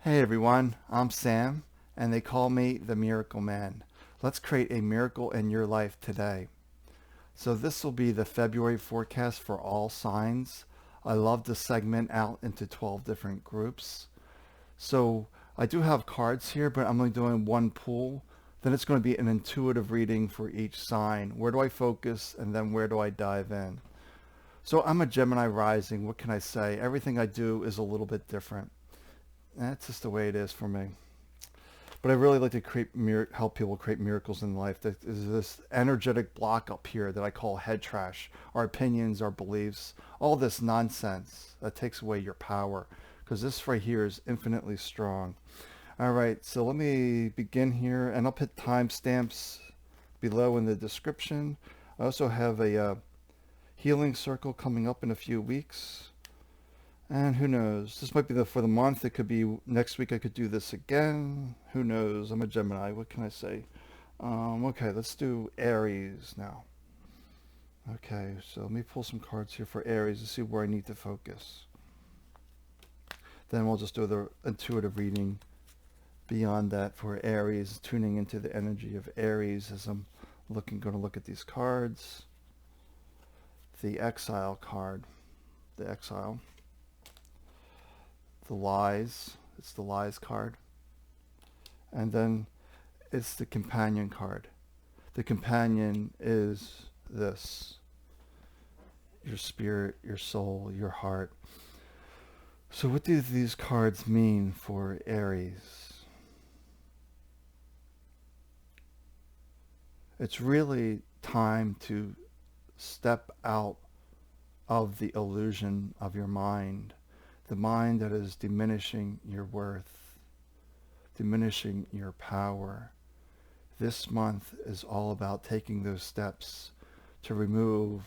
Hey everyone, I'm Sam, and they call me the Miracle Man. Let's create a miracle in your life today. So this will be the February forecast for all signs. I love to segment out into 12 different groups. So I do have cards here, but I'm only doing one pool. Then it's going to be an intuitive reading for each sign. Where do I focus, and then where do I dive in? So I'm a Gemini rising. What can I say? Everything I do is a little bit different. That's just the way it is for me. But I really like to help people create miracles in life. There is this energetic block up here that I call head trash. Our opinions, our beliefs, all this nonsense that takes away your power. Because this right here is infinitely strong. All right, so let me begin here, and I'll put timestamps below in the description. I also have a healing circle coming up in a few weeks. And who knows? This might be for the month. It could be next week I could do this again. Who knows? I'm a Gemini. What can I say? Okay, let's do Aries now. Okay, so let me pull some cards here for Aries to see where I need to focus. Then we'll just do the intuitive reading beyond that for Aries, tuning into the energy of Aries as I'm going to look at these cards. The Exile card. The Exile. The Lies. It's the Lies card. And then it's the Companion card. The Companion is this. Your spirit, your soul, your heart. So what do these cards mean for Aries? It's really time to step out of the illusion of your mind. The mind that is diminishing your worth, diminishing your power. This month is all about taking those steps to remove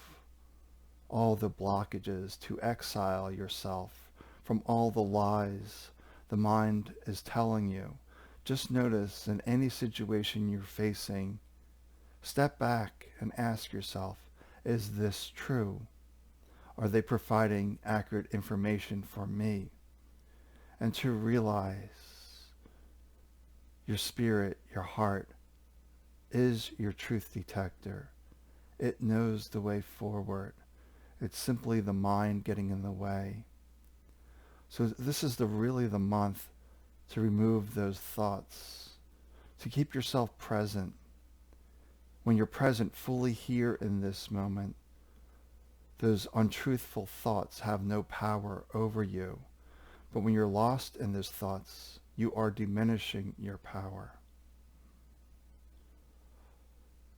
all the blockages, to exile yourself from all the lies the mind is telling you. Just notice in any situation you're facing, step back and ask yourself, is this true? Are they providing accurate information for me? And to realize your spirit, your heart, is your truth detector. It knows the way forward. It's simply the mind getting in the way. So this is really the month to remove those thoughts, to keep yourself present. When you're present fully here in this moment, those untruthful thoughts have no power over you. But when you're lost in those thoughts, you are diminishing your power.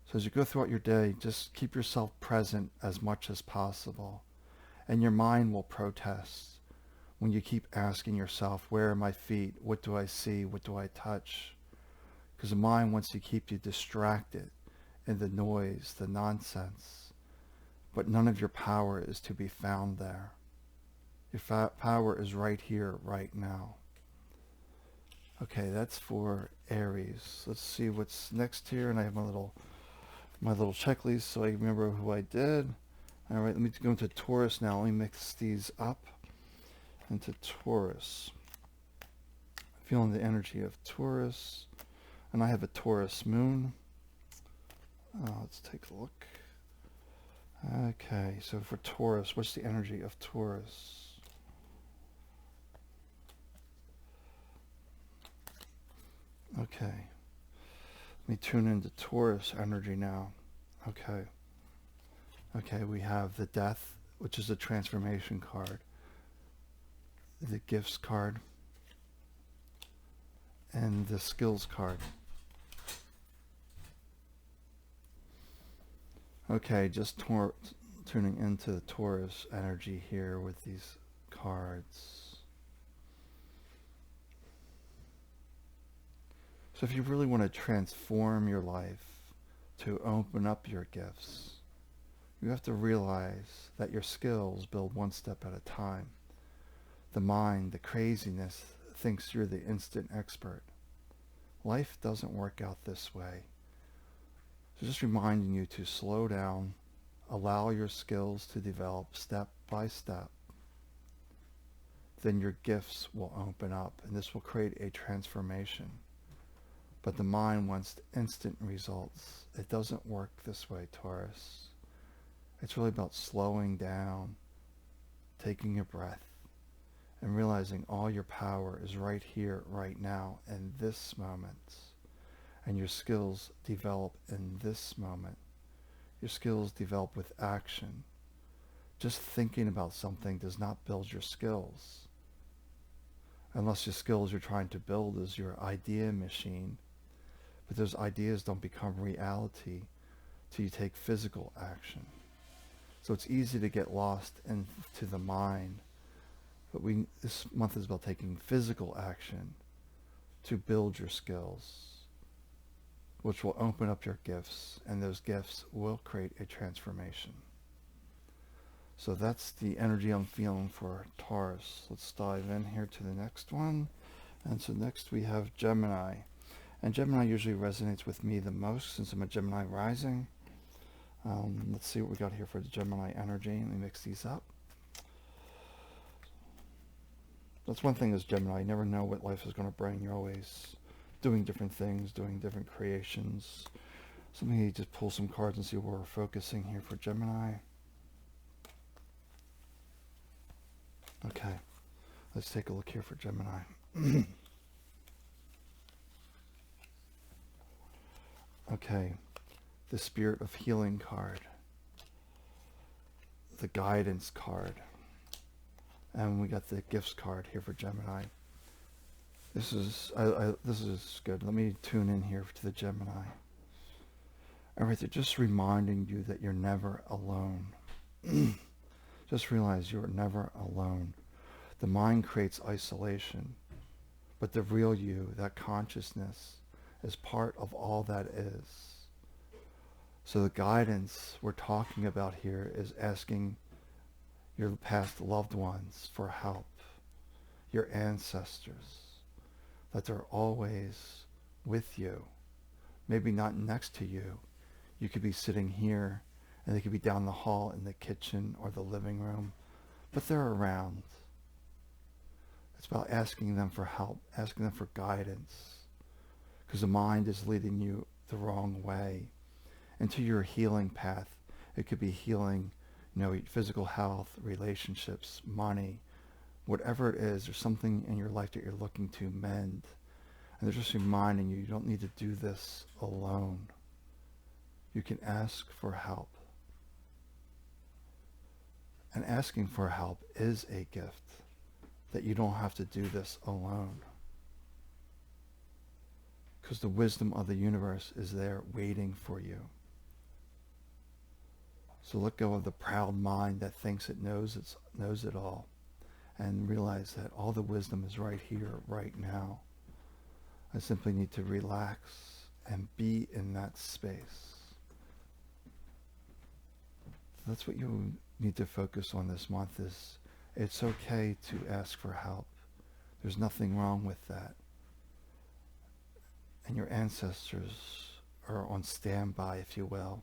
So as you go throughout your day, just keep yourself present as much as possible. And your mind will protest when you keep asking yourself, where are my feet? What do I see? What do I touch? Because the mind wants to keep you distracted in the noise, the nonsense. But none of your power is to be found there. Your power is right here, right now. Okay, that's for Aries. Let's see what's next here. And I have my little checklist so I remember who I did. All right, let me go into Taurus now. Let me mix these up into Taurus. Feeling the energy of Taurus. And I have a Taurus moon. Let's take a look. Okay, so for Taurus, what's the energy of Taurus? Okay. Let me tune into Taurus energy now. Okay. Okay, we have the Death, which is the transformation card. The Gifts card. And the Skills card. Okay, just tuning into the Taurus energy here with these cards. So if you really want to transform your life, to open up your gifts, you have to realize that your skills build one step at a time. The mind, the craziness, thinks you're the instant expert. Life doesn't work out this way. So just reminding you to slow down, allow your skills to develop step by step. then your gifts will open up, and this will create a transformation. But the mind wants instant results. It doesn't work this way, Taurus. It's really about slowing down, taking a breath, and realizing all your power is right here, right now, in this moment. And your skills develop in this moment. Your skills develop with action. Just thinking about something does not build your skills. Unless your skills you're trying to build is your idea machine. But those ideas don't become reality till you take physical action. So it's easy to get lost into the mind. But this month is about taking physical action to build your skills, which will open up your gifts, and those gifts will create a transformation. So that's the energy I'm feeling for Taurus. Let's dive in here to the next one. And so next we have Gemini. And Gemini usually resonates with me the most since I'm a Gemini rising. Let's see what we got here for the Gemini energy. Let me mix these up. That's one thing as Gemini. You never know what life is going to bring. You're always doing different things, doing different creations. So let me just pull some cards and see where we're focusing here for Gemini. Okay, let's take a look here for Gemini. Okay, the Spirit of Healing card, the Guidance card, and we got the Gifts card here for Gemini. This is good. Let me tune in here to the Gemini. All right, they're just reminding you that you're never alone. Just realize you are never alone. The mind creates isolation, but the real you, that consciousness, is part of all that is. So the guidance we're talking about here is asking your past loved ones for help, your ancestors, that they're always with you. Maybe not next to you. You could be sitting here and they could be down the hall in the kitchen or the living room, but they're around. It's about asking them for help, asking them for guidance, because the mind is leading you the wrong way into your healing path. It could be healing, physical health, relationships, money, whatever it is. There's something in your life that you're looking to mend, and they're just reminding you, you don't need to do this alone. You can ask for help. And asking for help is a gift, that you don't have to do this alone. Because the wisdom of the universe is there waiting for you. So let go of the proud mind that thinks it knows it all, and realize that all the wisdom is right here, right now. I simply need to relax and be in that space. That's what you need to focus on this month. Is it's okay to ask for help. There's nothing wrong with that. And your ancestors are on standby, if you will,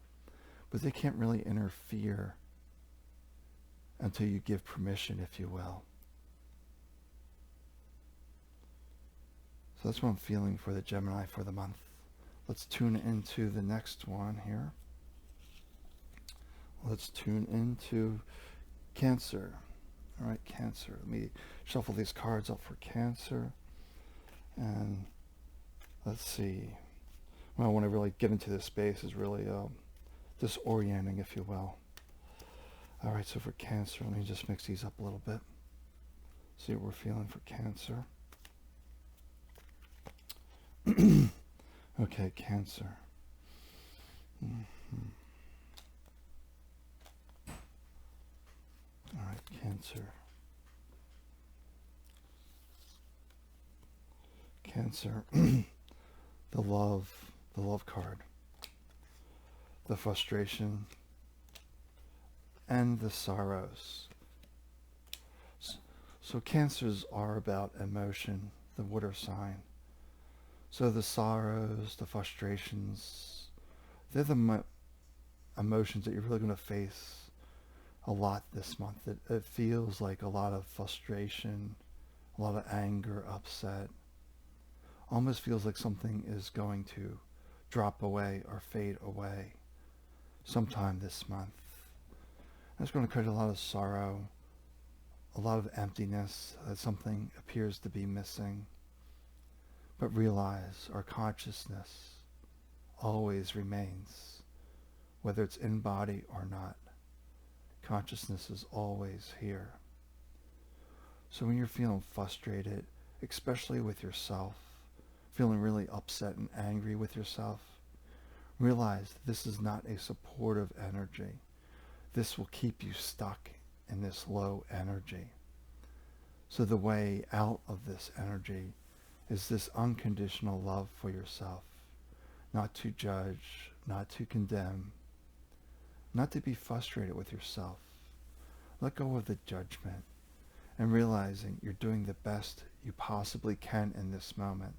but they can't really interfere until you give permission, if you will. So that's what I'm feeling for the Gemini for the month. Let's tune into the next one here. Let's tune into Cancer. All right, Cancer. Let me shuffle these cards up for Cancer. And let's see. Well, I want to really get into this space is really disorienting, if you will. All right, so for Cancer, let me just mix these up a little bit. See what we're feeling for Cancer. Okay, Cancer. All right, Cancer. Cancer. The love card. The frustration and the sorrows. So Cancers are about emotion, the water sign. So the sorrows, the frustrations, they're the emotions that you're really going to face a lot this month. It feels like a lot of frustration, a lot of anger, upset. Almost feels like something is going to drop away or fade away sometime this month. That's going to create a lot of sorrow, a lot of emptiness, that something appears to be missing. But realize our consciousness always remains, whether it's in body or not. Consciousness is always here. So when you're feeling frustrated, especially with yourself, feeling really upset and angry with yourself, realize this is not a supportive energy. This will keep you stuck in this low energy. So the way out of this energy is this unconditional love for yourself. Not to judge, not to condemn, not to be frustrated with yourself. Let go of the judgment and realizing you're doing the best you possibly can in this moment.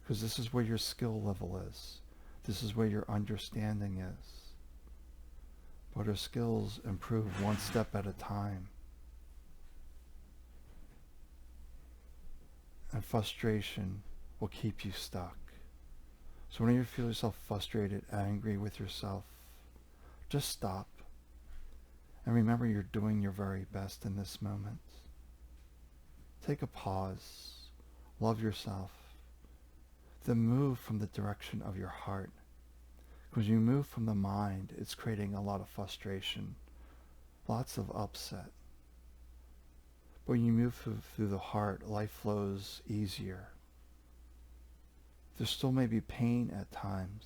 Because this is where your skill level is. This is where your understanding is. But our skills improve one step at a time. And frustration will keep you stuck. So whenever you feel yourself frustrated, angry with yourself, just stop. And remember you're doing your very best in this moment. Take a pause. Love yourself. Then move from the direction of your heart. Because when you move from the mind, it's creating a lot of frustration, lots of upset. But when you move through the heart, life flows easier. There still may be pain at times,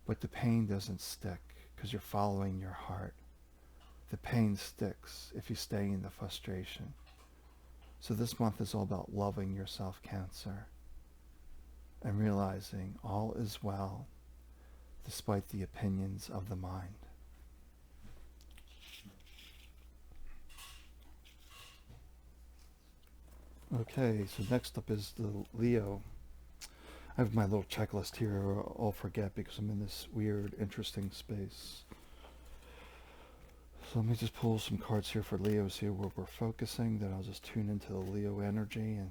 but the pain doesn't stick because you're following your heart. The pain sticks if you stay in the frustration. So this month is all about loving yourself, Cancer, and realizing all is well despite the opinions of the mind. Okay, so next up is the Leo. I have my little checklist here, or I'll forget because I'm in this weird, interesting space. So let me just pull some cards here for Leo, see where we're focusing. Then I'll just tune into the Leo energy and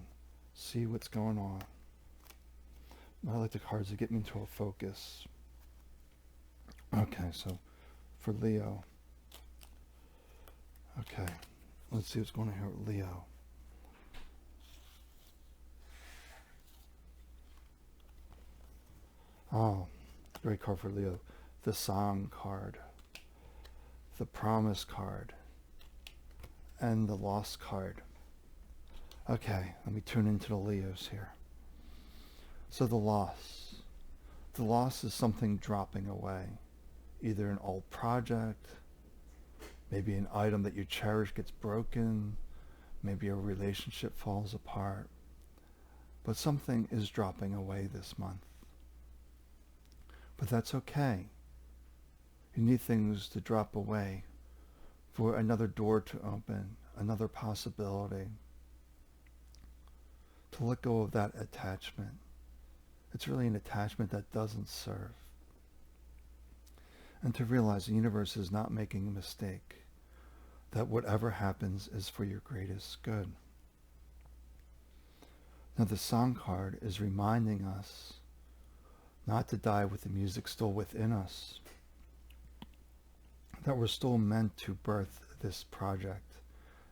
see what's going on. I like the cards that get me into a focus. Okay, so for Leo. Okay, let's see what's going on here with Leo. Oh, great card for Leo. The Song card, the Promise card, and the Lost card. Okay, let me tune into the Leos here. So the loss. The loss is something dropping away. Either an old project, maybe an item that you cherish gets broken, maybe a relationship falls apart. But something is dropping away this month. But that's okay. You need things to drop away for another door to open, another possibility. To let go of that attachment. It's really an attachment that doesn't serve. And to realize the universe is not making a mistake. That whatever happens is for your greatest good. Now the Song card is reminding us not to die with the music still within us. That we're still meant to birth this project,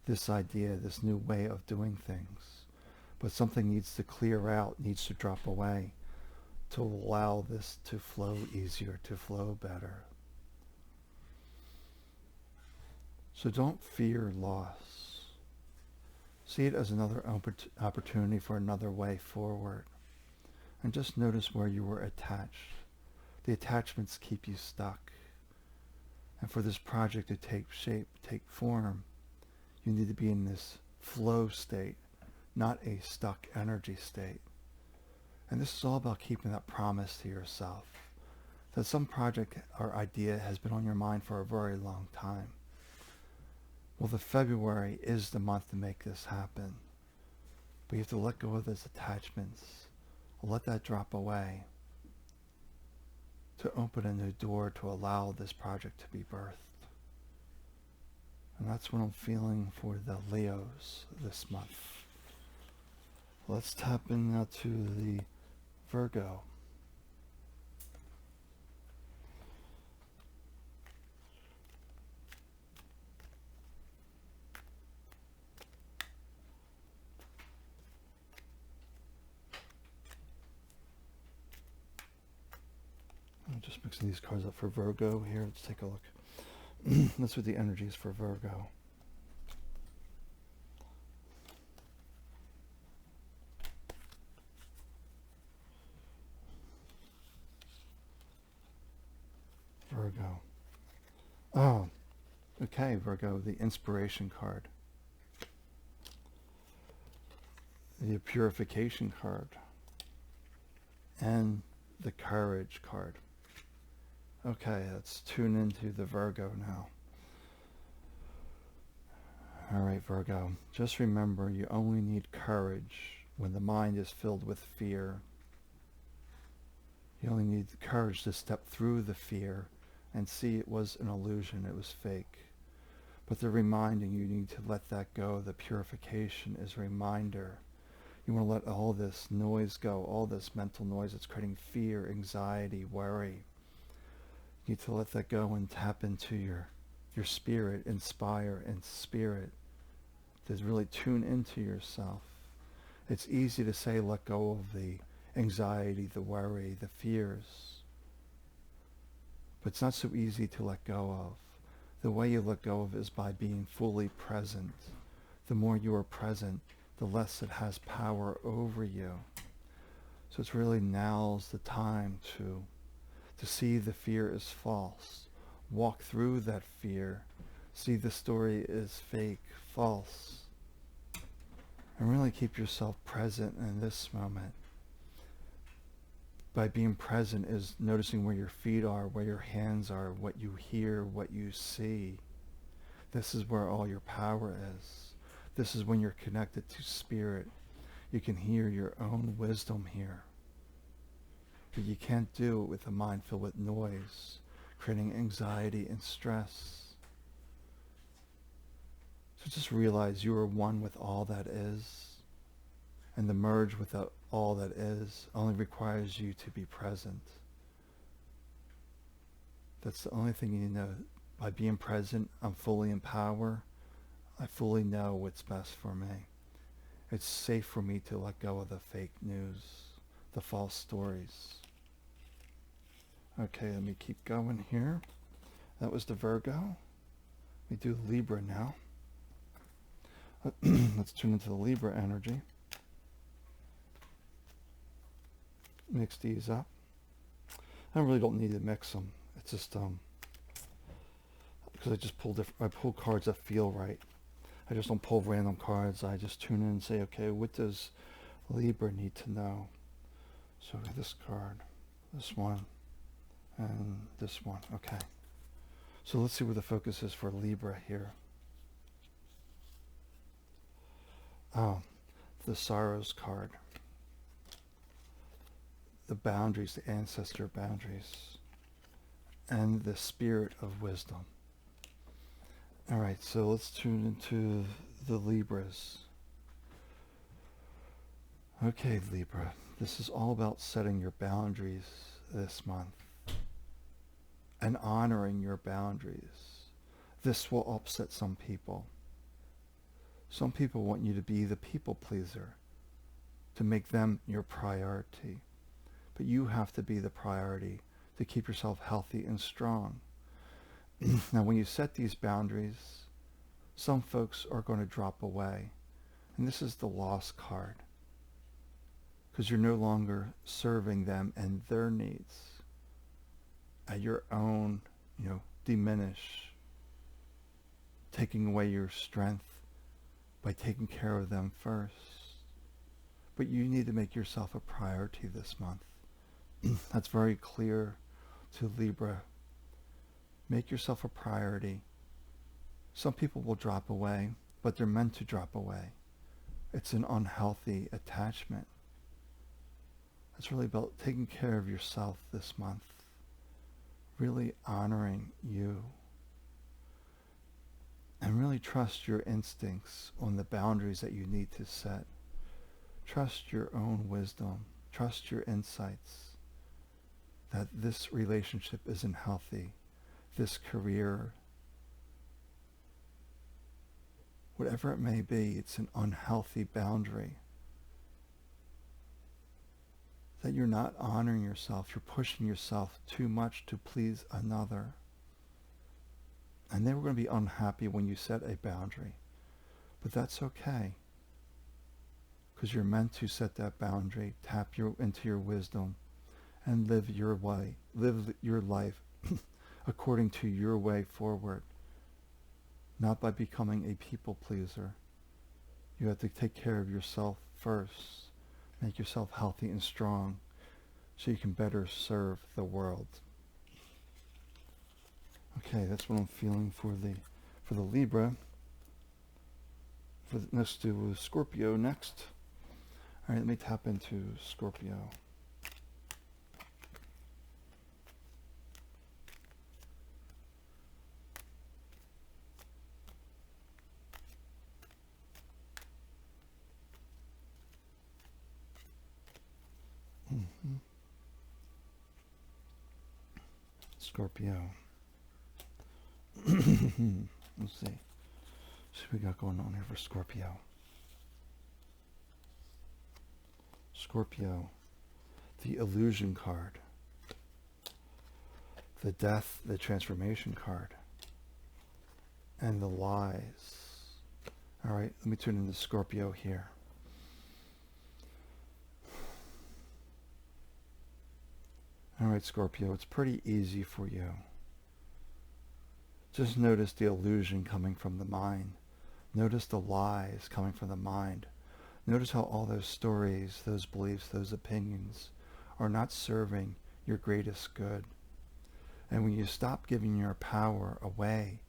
this idea, this new way of doing things. But something needs to clear out, needs to drop away to allow this to flow easier, to flow better. So don't fear loss. See it as another opportunity for another way forward. And just notice where you were attached. The attachments keep you stuck. And for this project to take shape, take form, you need to be in this flow state, not a stuck energy state. And this is all about keeping that promise to yourself. That some project or idea has been on your mind for a very long time. Well, the February is the month to make this happen. But you have to let go of those attachments. Let that drop away to open a new door to allow this project to be birthed. And that's what I'm feeling for the Leos this month. Let's tap in now to the Virgo. I'm just mixing these cards up for Virgo here. Let's take a look. That's what the energy is for Virgo. Virgo. Oh, okay, Virgo, the inspiration card. The purification card. And the courage card. Okay, let's tune into the Virgo now. All right, Virgo, just remember you only need courage when the mind is filled with fear. You only need the courage to step through the fear and see it was an illusion, it was fake. But they're reminding you need to let that go. The purification is a reminder. You want to let all this noise go, all this mental noise that's creating fear, anxiety, worry. You need to let that go and tap into your spirit, inspire and spirit. To really tune into yourself. It's easy to say let go of the anxiety, the worry, the fears. But it's not so easy to let go of. The way you let go of is by being fully present. The more you are present, the less it has power over you. So it's really now's the time to see the fear is false. Walk through that fear. See the story is fake, false. And really keep yourself present in this moment. By being present is noticing where your feet are, where your hands are, what you hear, what you see. This is where all your power is. This is when you're connected to spirit. You can hear your own wisdom here. But you can't do it with a mind filled with noise, creating anxiety and stress. So just realize you are one with all that is. And the merge with all that is only requires you to be present. That's the only thing you need to know. By being present, I'm fully in power. I fully know what's best for me. It's safe for me to let go of the fake news, the false stories. Okay, let me keep going here. That was the Virgo. We do Libra now. Let's tune into the Libra energy. Mix these up. I really don't need to mix them. It's just because I pull cards that feel right. I just don't pull random cards. I just tune in and say, okay, what does Libra need to know? So this card, this one, and this one. Okay. So let's see where the focus is for Libra here. Oh, the Sorrows card. The boundaries, the ancestor boundaries, and the spirit of wisdom. All right, so let's tune into the Libras. Okay, Libra, this is all about setting your boundaries this month and honoring your boundaries. This will upset some people. Some people want you to be the people pleaser, to make them your priority. But you have to be the priority to keep yourself healthy and strong. Now, when you set these boundaries, some folks are going to drop away. And this is the loss card. Because you're no longer serving them and their needs at your own, diminish, taking away your strength by taking care of them first. But you need to make yourself a priority this month. That's very clear to Libra. Make yourself a priority. Some people will drop away, but they're meant to drop away. It's an unhealthy attachment. It's really about taking care of yourself this month. Really honoring you. And really trust your instincts on the boundaries that you need to set. Trust your own wisdom. Trust your insights that this relationship isn't healthy. This career, whatever it may be, it's an unhealthy boundary. That you're not honoring yourself. You're pushing yourself too much to please another. And they were going to be unhappy when you set a boundary. But that's okay. Because you're meant to set that boundary, tap into your wisdom, and live your way. Live your life according to your way forward. Not by becoming a people pleaser. You have to take care of yourself first. Make yourself healthy and strong so you can better serve the world. Okay, that's what I'm feeling for the Libra. Let's do Scorpio next. All right, let me tap into Scorpio. Scorpio. Let's see. What we got going on here for Scorpio? Scorpio. The illusion card. The death, the transformation card. And the lies. All right, let me tune into Scorpio here. All right, Scorpio, it's pretty easy for you. Just notice the illusion coming from the mind. Notice the lies coming from the mind. Notice how all those stories, those beliefs, those opinions are not serving your greatest good. And when you stop giving your power away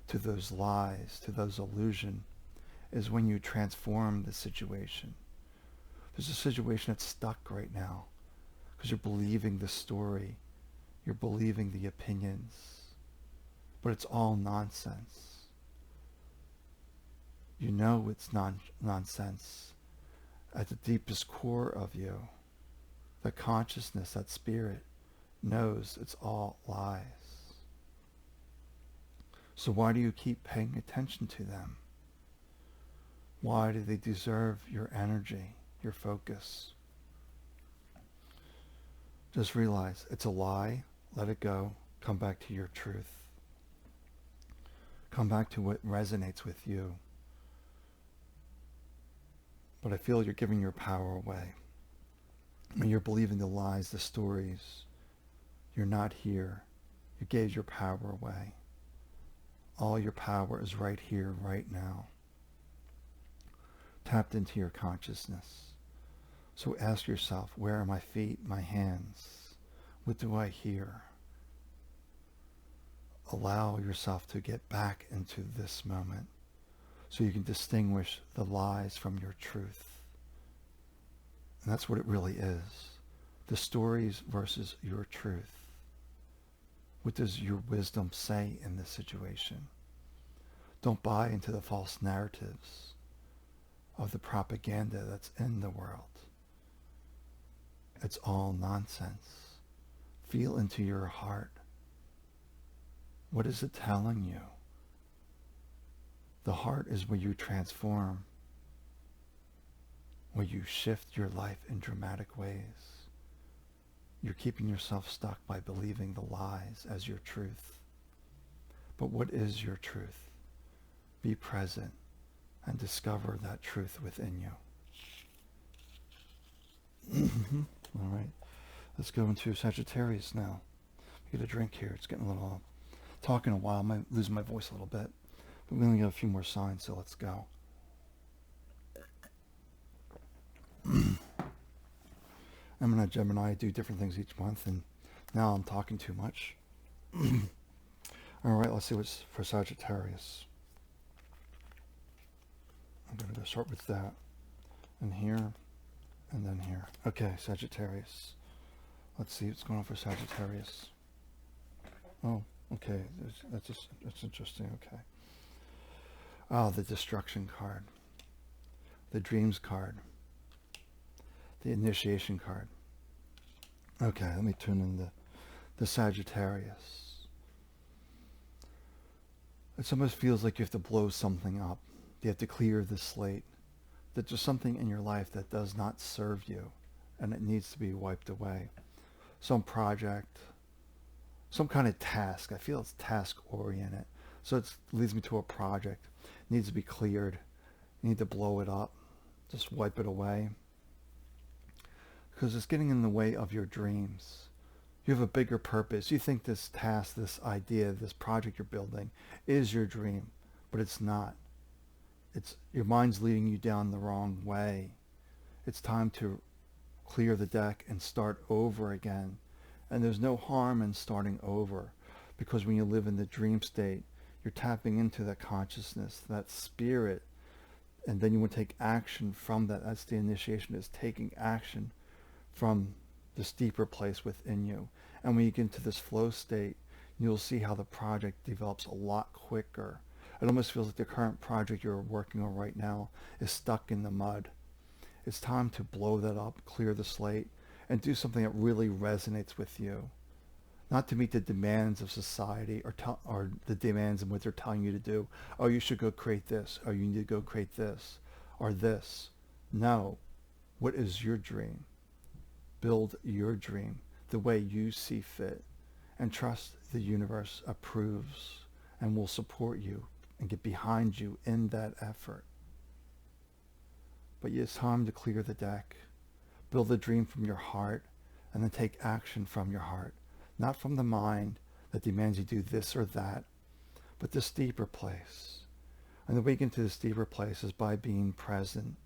to those lies, to those illusions, is when you transform the situation. There's a situation that's stuck right now because you're believing the story. You're believing the opinions. But it's all nonsense. You know it's nonsense. At the deepest core of you, the consciousness, that spirit, knows it's all lies. So why do you keep paying attention to them? Why do they deserve your energy, your focus? Just realize it's a lie. Let it go. Come back to your truth. Come back to what resonates with you. But I feel you're giving your power away. When you're believing the lies, the stories, you're not here. You gave your power away. All your power is right here, right now. Tapped into your consciousness. So ask yourself, where are my feet, my hands? What do I hear? Allow yourself to get back into this moment so you can distinguish the lies from your truth. And that's what it really is. The stories versus your truth. What does your wisdom say in this situation? Don't buy into the false narratives of the propaganda that's in the world. It's all nonsense. Feel into your heart. What is it telling you? The heart is where you transform, where you shift your life in dramatic ways. You're keeping yourself stuck by believing the lies as your truth. But what is your truth? Be present and discover that truth within you. All right. Let's go into Sagittarius now. Get a drink here. It's getting a little... Talking a while. I might lose my voice a little bit. But we only got a few more signs, so let's go. I'm in a Gemini. I do different things each month, and now I'm talking too much. All right, let's see what's for Sagittarius. I'm going to go start with that. And here, and then here. Okay, Sagittarius. Let's see what's going on for Sagittarius. Oh, okay. That's interesting. Okay. Oh, the destruction card, the dreams card, the initiation card. Okay, let me tune in the Sagittarius. It almost feels like you have to blow something up. You have to clear the slate. That there's something in your life that does not serve you and it needs to be wiped away. Some project, some kind of task. I feel it's task oriented. So it leads me to a project. It needs to be cleared. You need to blow it up. Just wipe it away. Because it's getting in the way of your dreams. You have a bigger purpose. You think this task, this idea, this project you're building is your dream, but it's not. It's your mind's leading you down the wrong way. It's time to clear the deck and start over again. And there's no harm in starting over, because when you live in the dream state, you're tapping into that consciousness, that spirit, and then you want to take action from that. That's the initiation, is taking action from this deeper place within you. And when you get into this flow state, you'll see how the project develops a lot quicker. It almost feels like the current project you're working on right now is stuck in the mud. It's time to blow that up, clear the slate, and do something that really resonates with you. Not to meet the demands of society or the demands of what they're telling you to do. Oh, you should go create this. Oh, you need to go create this or this. No. What is your dream? Build your dream the way you see fit, and trust the universe approves and will support you and get behind you in that effort. But it's time to clear the deck. Build a dream from your heart, and then take action from your heart. Not from the mind that demands you do this or that, but this deeper place. And the way you get into this deeper place is by being present,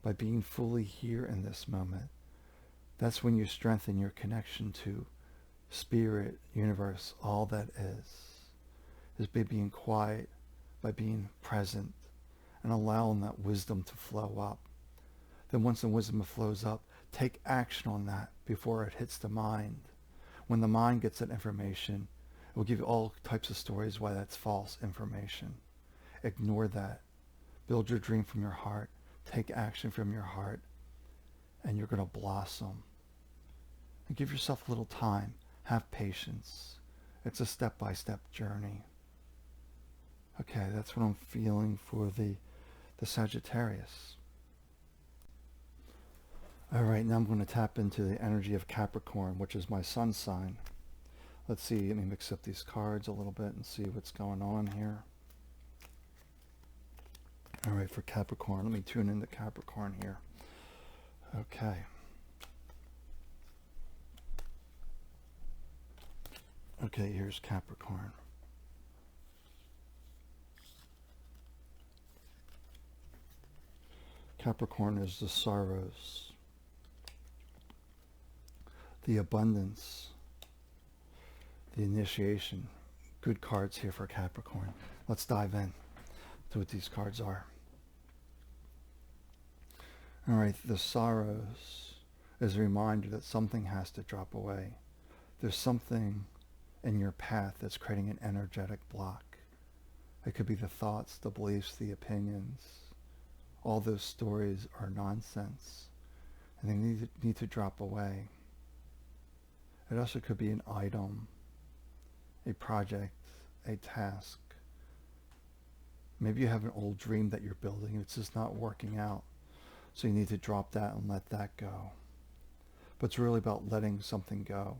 by being fully here in this moment. That's when you strengthen your connection to spirit, universe, all that is by being quiet, by being present, and allowing that wisdom to flow up. Then once the wisdom flows up, take action on that before it hits the mind. When the mind gets that information, it will give you all types of stories why that's false information. Ignore that. Build your dream from your heart. Take action from your heart, and you're going to blossom. And give yourself a little time. Have patience. It's a step-by-step journey. Okay, that's what I'm feeling for the Sagittarius. All right, now I'm going to tap into the energy of Capricorn, which is my sun sign. Let's see, let me mix up these cards a little bit and see what's going on here. All right, for Capricorn, let me tune into Capricorn here. Okay. Okay, here's Capricorn. Capricorn is the sorrows, the abundance, the initiation. Good cards here for Capricorn. Let's dive in to what these cards are. All right, the sorrows is a reminder that something has to drop away. There's something in your path that's creating an energetic block. It could be the thoughts, the beliefs, the opinions. All those stories are nonsense, and they need to drop away. It also could be an item, a project, a task. Maybe you have an old dream that you're building. It's just not working out. So you need to drop that and let that go. But it's really about letting something go.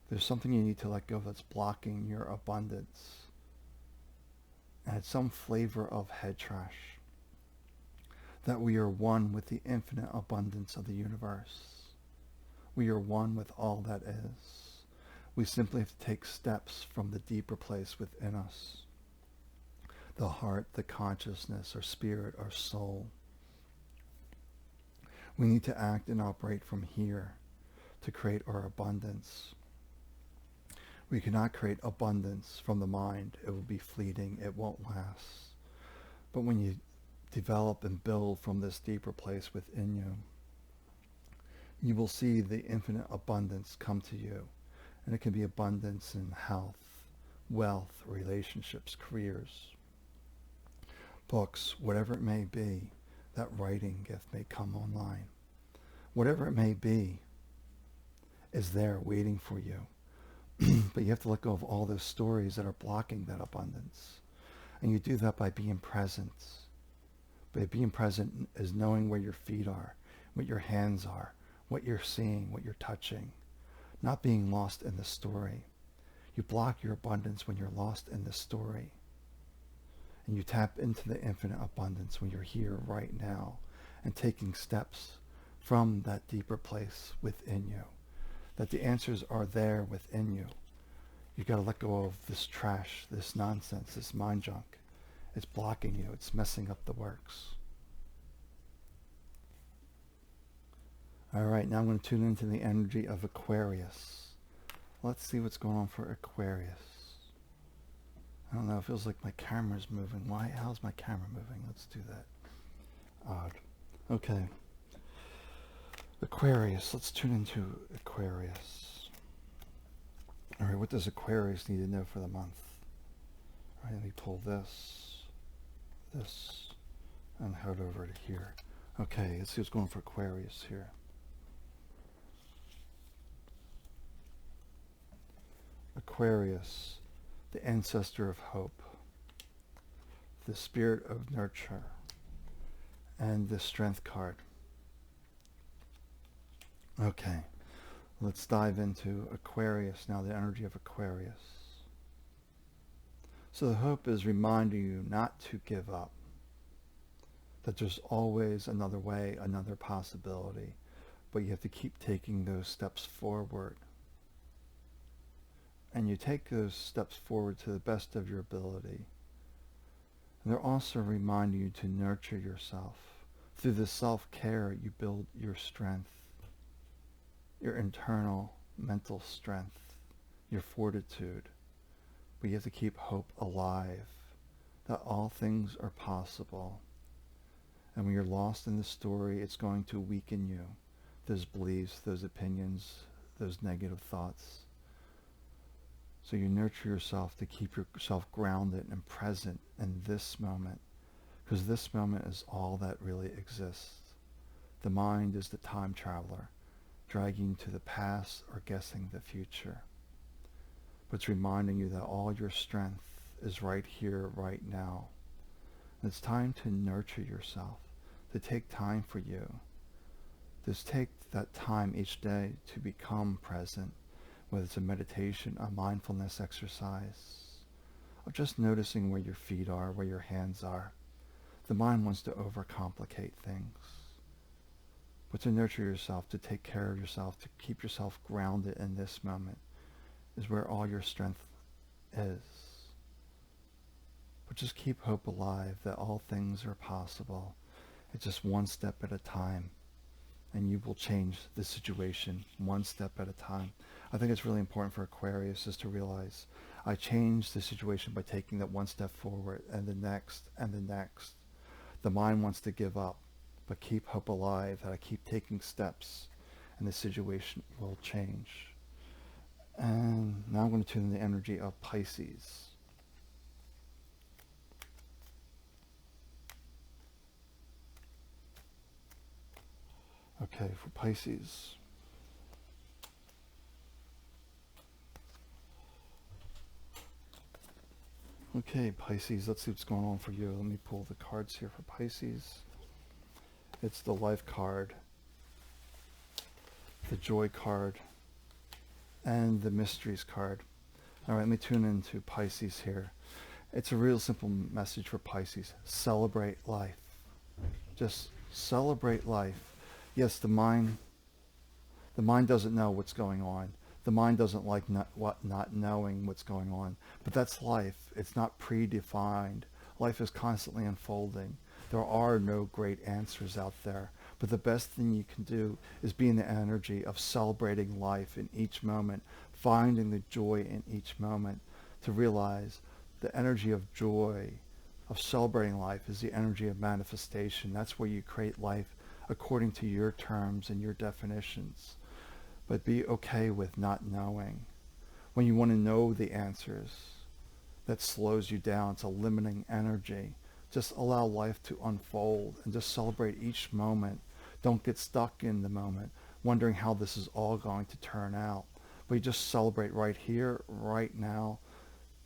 There's something you need to let go that's blocking your abundance. And it's some flavor of head trash. That we are one with the infinite abundance of the universe. We are one with all that is. We simply have to take steps from the deeper place within us. The heart, the consciousness, our spirit, our soul. We need to act and operate from here to create our abundance. We cannot create abundance from the mind. It will be fleeting. It won't last. But when you develop and build from this deeper place within you, you will see the infinite abundance come to you. And it can be abundance in health, wealth, relationships, careers. books, whatever it may be. That writing gift may come online. Whatever it may be is there waiting for you. But you have to let go of all those stories that are blocking that abundance. And you do that by being present. By being present is knowing where your feet are, what your hands are, what you're seeing, what you're touching. Not being lost in the story. You block your abundance when you're lost in the story. And you tap into the infinite abundance when you're here right now and taking steps from that deeper place within you. That the answers are there within you. You got to let go of this trash, this nonsense, this mind junk. It's blocking you. It's messing up the works. All right, now I'm going to tune into the energy of Aquarius. Let's see what's going on for Aquarius. I don't know, it feels like my camera's moving. Why? How's my camera moving? Let's do that. Odd. Okay. Aquarius. Let's tune into Aquarius. All right, what does Aquarius need to know for the month? All right, let me pull this, and head over to here. Okay, let's see what's going on for Aquarius here. Aquarius, the ancestor of hope, the spirit of nurture, and the strength card. Okay, let's dive into Aquarius now, the energy of Aquarius. So the hope is reminding you not to give up, that there's always another way, another possibility, but you have to keep taking those steps forward. And you take those steps forward to the best of your ability. And they're also reminding you to nurture yourself. Through the self-care, you build your strength, your internal mental strength, your fortitude. But you have to keep hope alive, that all things are possible. And when you're lost in the story, it's going to weaken you. Those beliefs, those opinions, those negative thoughts. So you nurture yourself to keep yourself grounded and present in this moment, because this moment is all that really exists. The mind is the time traveler, dragging you to the past or guessing the future. But it's reminding you that all your strength is right here, right now. And it's time to nurture yourself, to take time for you. Just take that time each day to become present. Whether it's a meditation, a mindfulness exercise, or just noticing where your feet are, where your hands are. The mind wants to overcomplicate things. But to nurture yourself, to take care of yourself, to keep yourself grounded in this moment is where all your strength is. But just keep hope alive that all things are possible. It's just one step at a time. And you will change the situation one step at a time. I think it's really important for Aquarius is to realize I change the situation by taking that one step forward and the next and the next. The mind wants to give up, but keep hope alive that I keep taking steps and the situation will change. And now I'm going to tune in the energy of Pisces. Okay, for Pisces. Okay, Pisces, let's see what's going on for you. Let me pull the cards here for Pisces. It's the life card, the joy card, and the mysteries card. All right, let me tune into Pisces here. It's a real simple message for Pisces. Celebrate life. Just celebrate life. Yes, the mind doesn't know what's going on. The mind doesn't like not knowing what's going on. But that's life. It's not predefined. Life is constantly unfolding. There are no great answers out there. But the best thing you can do is be in the energy of celebrating life in each moment, finding the joy in each moment, to realize the energy of joy, of celebrating life is the energy of manifestation. That's where you create life according to your terms and your definitions. But be okay with not knowing. When you want to know the answers, that slows you down. It's a limiting energy. Just allow life to unfold and just celebrate each moment. Don't get stuck in the moment, wondering how this is all going to turn out. But you just celebrate right here, right now.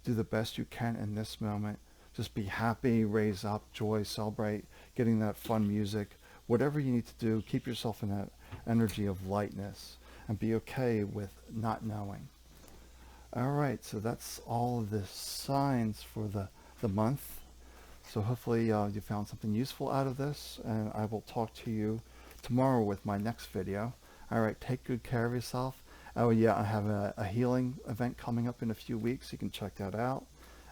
Do the best you can in this moment. Just be happy, raise up, joy, celebrate, getting that fun music. Whatever you need to do, keep yourself in that energy of lightness and be okay with not knowing. All right, so that's all of the signs for the month. So hopefully you found something useful out of this, and I will talk to you tomorrow with my next video. All right, take good care of yourself. Oh yeah, I have a healing event coming up in a few weeks. You can check that out,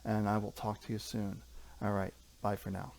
and I will talk to you soon. All right, bye for now.